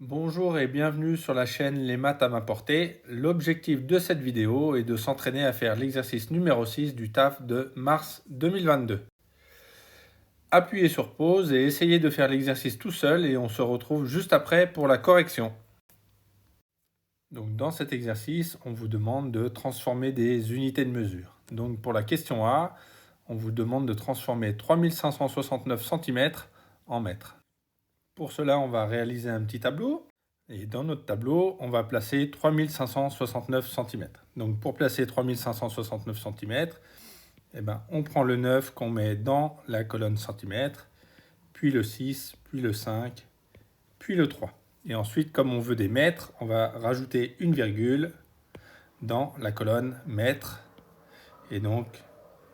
Bonjour et bienvenue sur la chaîne Les maths à ma portée. L'objectif de cette vidéo est de s'entraîner à faire l'exercice numéro 6 du TAF de mars 2022. Appuyez sur pause et essayez de faire l'exercice tout seul et on se retrouve juste après pour la correction. Donc dans cet exercice, on vous demande de transformer des unités de mesure. Donc pour la question A, on vous demande de transformer 3569 cm en mètres. Pour cela, on va réaliser un petit tableau. Et dans notre tableau, on va placer 3569 cm. Donc pour placer 3569 cm, on prend le 9 qu'on met dans la colonne centimètres, puis le 6, puis le 5, puis le 3. Et ensuite, comme on veut des mètres, on va rajouter une virgule dans la colonne mètres. Et donc,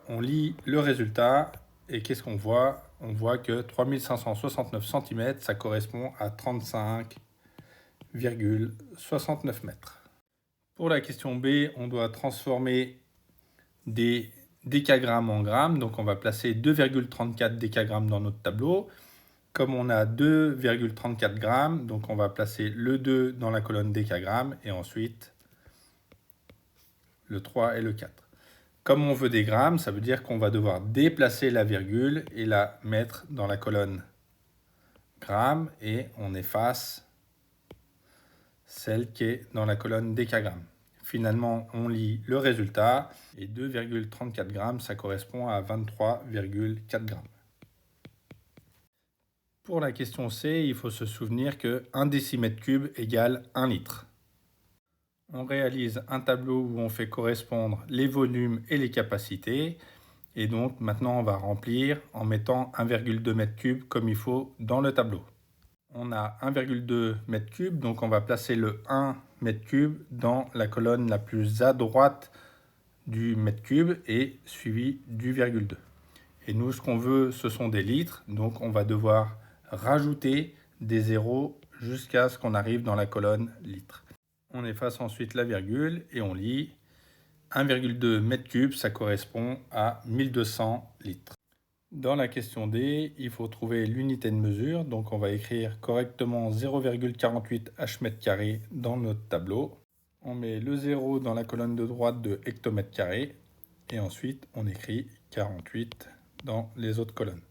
on lit le résultat. Et qu'est-ce qu'on voit? On voit que 3569 cm, ça correspond à 35,69 mètres. Pour la question B, on doit transformer des décagrammes en grammes. Donc on va placer 2,34 décagrammes dans notre tableau. Comme on a 2,34 grammes, donc on va placer le 2 dans la colonne décagrammes et ensuite le 3 et le 4. Comme on veut des grammes, ça veut dire qu'on va devoir déplacer la virgule et la mettre dans la colonne grammes et on efface celle qui est dans la colonne décagrammes. Finalement, on lit le résultat et 2,34 grammes, ça correspond à 23,4 grammes. Pour la question C, il faut se souvenir que 1 décimètre cube égale 1 litre. On réalise un tableau où on fait correspondre les volumes et les capacités. Et donc maintenant, on va remplir en mettant 1,2 mètre cube comme il faut dans le tableau. On a 1,2 mètre cube, donc on va placer le 1 mètre cube dans la colonne la plus à droite du mètre cube et suivi du virgule 2. Et nous, ce qu'on veut, ce sont des litres, donc on va devoir rajouter des zéros jusqu'à ce qu'on arrive dans la colonne litres. On efface ensuite la virgule et on lit 1,2 mètre cube, ça correspond à 1200 litres. Dans la question D, il faut trouver l'unité de mesure, donc on va écrire correctement 0,48 h mètre carré dans notre tableau. On met le 0 dans la colonne de droite de hectomètre carré et ensuite on écrit 48 dans les autres colonnes.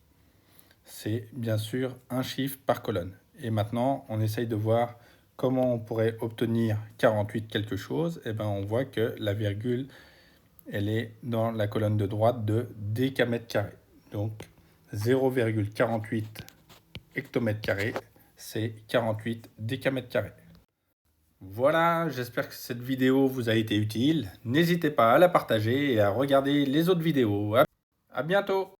C'est bien sûr un chiffre par colonne. Et maintenant, on essaye de voir comment on pourrait obtenir 48 quelque chose. Et on voit que la virgule, elle est dans la colonne de droite de décamètre carré. Donc 0,48 hectomètre carré, c'est 48 décamètre carré. Voilà, j'espère que cette vidéo vous a été utile. N'hésitez pas à la partager et à regarder les autres vidéos. À bientôt!